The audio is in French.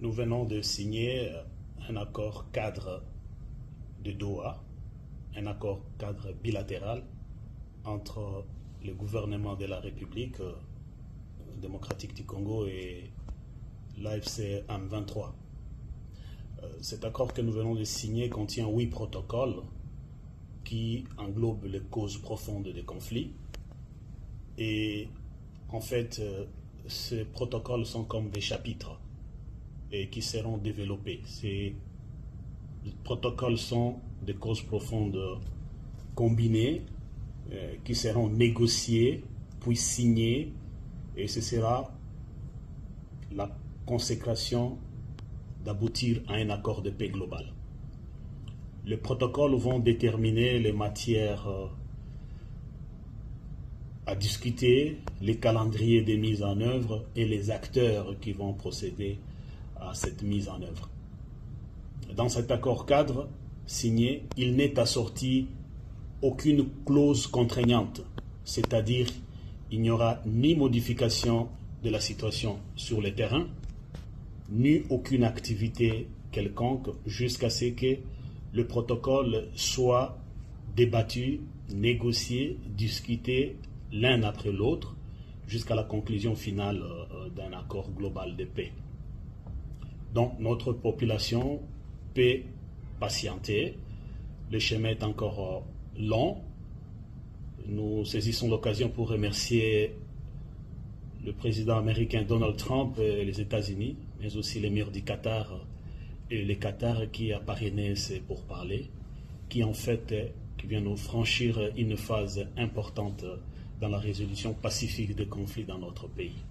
Nous venons de signer un accord cadre de Doha, un accord cadre bilatéral entre le gouvernement de la République démocratique du Congo et l'AFC M23. Cet accord que nous venons de signer contient 8 protocoles qui englobent les causes profondes des conflits. Et en fait, ces protocoles sont comme des chapitres et qui seront développés. Ces protocoles sont des causes profondes combinées qui seront négociées, puis signées, et ce sera la consécration d'aboutir à un accord de paix global. Les protocoles vont déterminer les matières à discuter, les calendriers de mise en œuvre et les acteurs qui vont procéder à cette mise en œuvre. Dans cet accord cadre signé, il n'est assorti aucune clause contraignante, c'est-à-dire il n'y aura ni modification de la situation sur le terrain, ni aucune activité quelconque jusqu'à ce que le protocole soit débattu, négocié, discuté l'un après l'autre jusqu'à la conclusion finale d'un accord global de paix. Donc notre population peut patienter, le chemin est encore long. Nous saisissons l'occasion pour remercier le président américain Donald Trump et les États-Unis, mais aussi l'émir du Qatar et le Qatar qui a parrainé ces pourparlers, qui en fait qui vient nous franchir une phase importante dans la résolution pacifique des conflits dans notre pays.